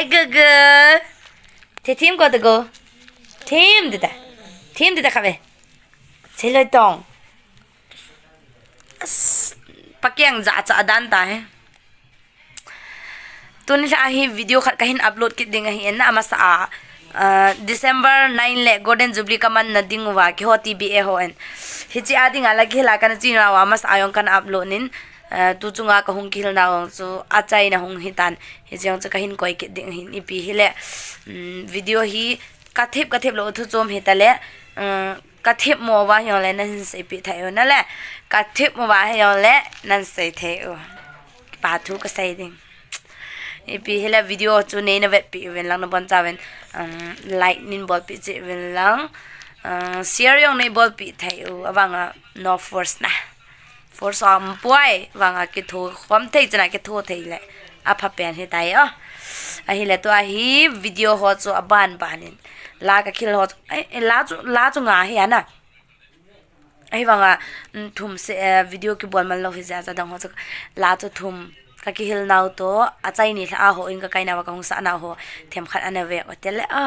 Hi, Gugu. Thế team có được go. Team đi ta khabe. Sẽ lời tông. Pakyang dạ dạ dan ta he. Tuni sa hi video khat kahin upload kit ding hi na amasa December 9 le Golden Jubilee kaman na dingwa ki ho TBA ho en. Hichi ading ala khela kan china wa mas ayong kan upload nin tu chunga ka hung khil na ong chu achaina hung hitan hi jong cha kahin koi kit ding hin ipi hile video hi kathep lo thu chom hitale kathep mo wa yong le nan se pi thayo na le kathep mo wa yong le nan se theo pa thu ka sai ding ipi hila video chu nei na vet pi ven lang na bon chawen lightning ball pi che ven lang share yong nei ball pi theu awanga no force na force am puai wanga ki tho khom thei chana ki tho thei le apha pen he tai a hi le to a hi video ho chu aban banin la ka khil ho la chu nga hi ana ai wanga thum se video ki bol mal lo hi za za dang ho chu la chu thum ka kihil naw to achai ni a ho in ka kaina wa ka hung sa na ho them khat ana ve hotel a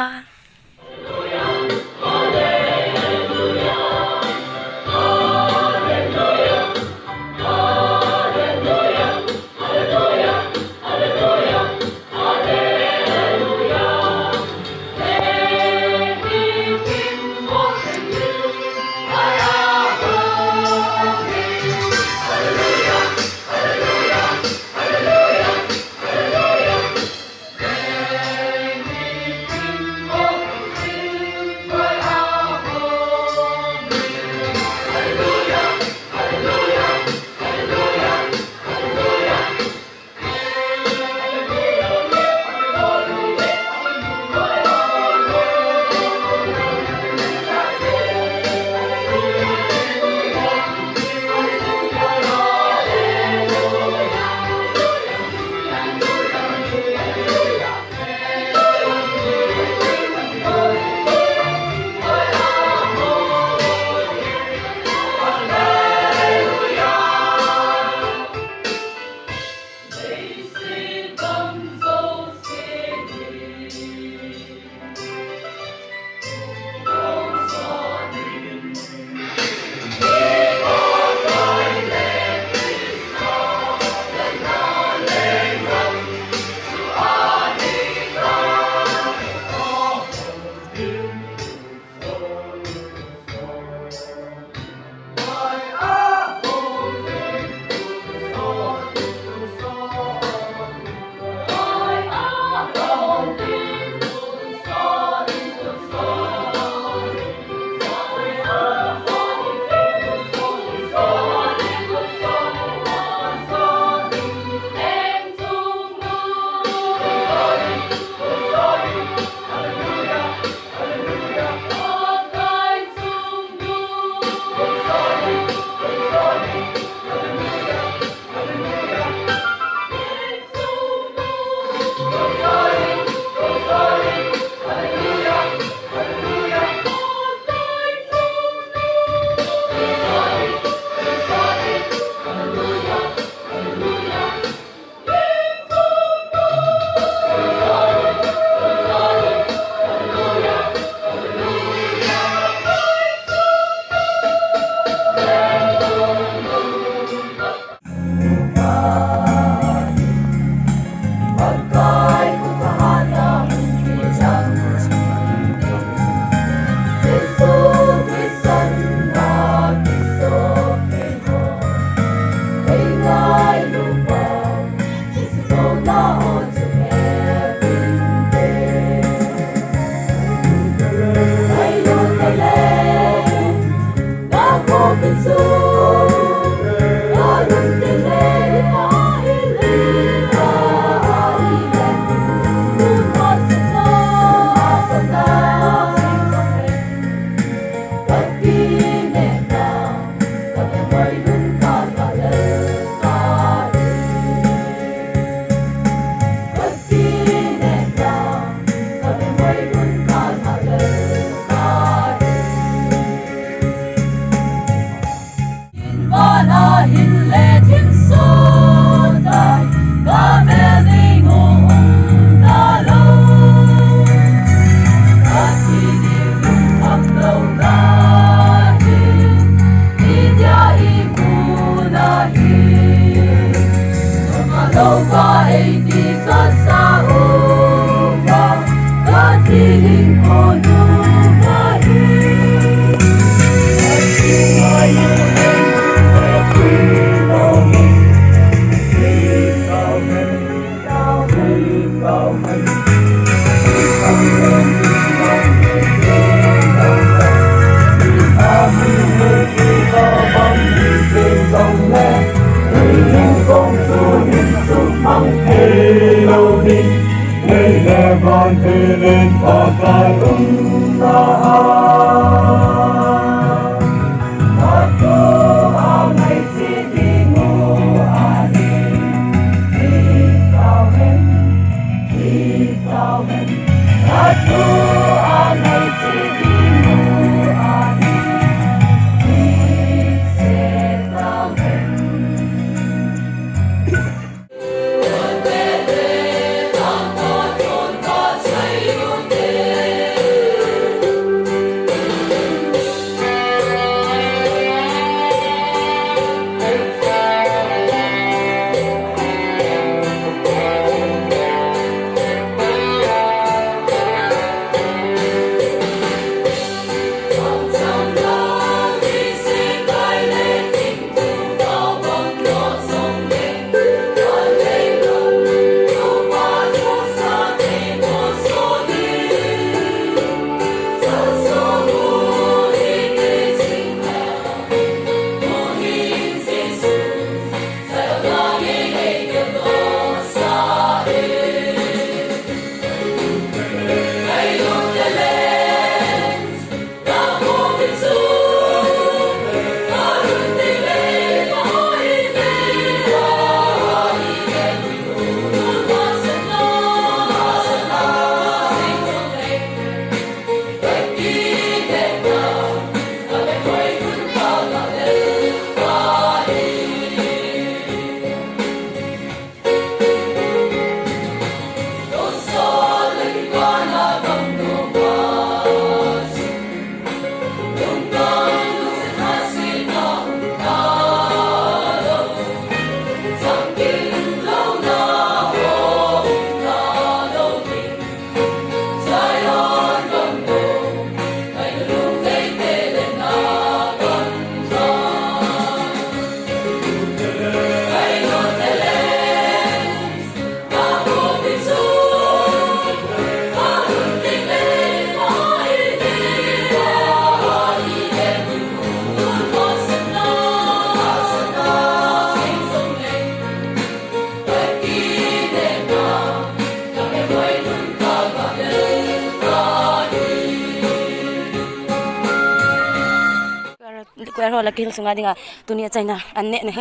quay rồi là kihil sungai đi ngà tunia achaina anh nè này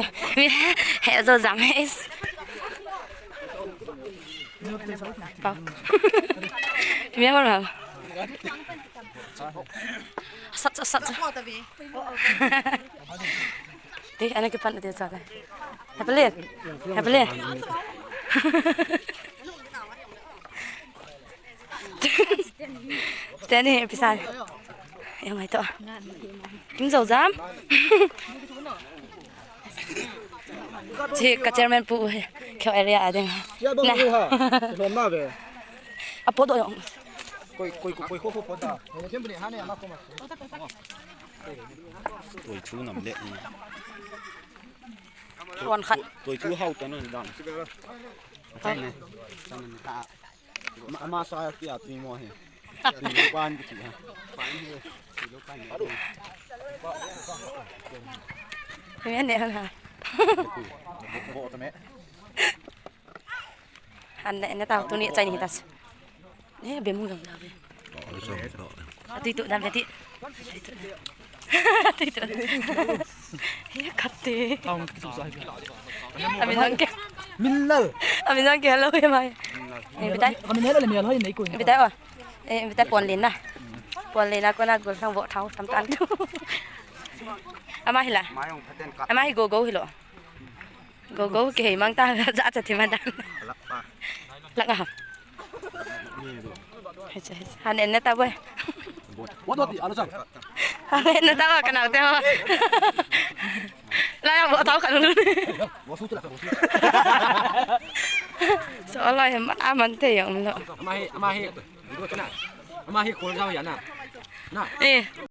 hệ rồi giảm hết biết không nào sat đi anh cái phần này sao đây happy lên Stanley pisah em mày to kính dầu dám chị cả chairman phụ kêu area ở đây nè à bố đội Quay khô bó ta. Thêm bên này hát này mà không mà. Tuổi chú nằm lệ. Còn khát. Tuổi chú hậu cho nó đòn. Cái này. Cho nên ta. Mà sao kia tùy mua hè. Tùy quan chị ha. Cái này hả? Bộ tao mẹ. Anh này nó tao tôi niệm chạy này ta. Nè bé mua gần nào bé. Tùy tụi làm vậy tùy tụi. Hé cắt đi. Không cái sai. Mình nói kia. Mình lơ. Mình nói kia hello em ơi. Em biết đấy. Mình nhớ là mình hơi mấy cuối. Em biết đấy rồi. Em biết đấy buồn lên nè. Buồn lên là con nào buồn sang vợ tháo tắm tán. Ama hila. Ama hi go hilo. Go cái mang ta dạ chặt thì mà đan. Lặng à. Hắn em ta bơi. What đi, alo sang. Hắn em ta cái nào theo. Lại vợ tháo cả luôn. Sợ lại em ăn thế không nữa. Ama hi, cái nào? Ama hi khôn sao vậy nè? Nè.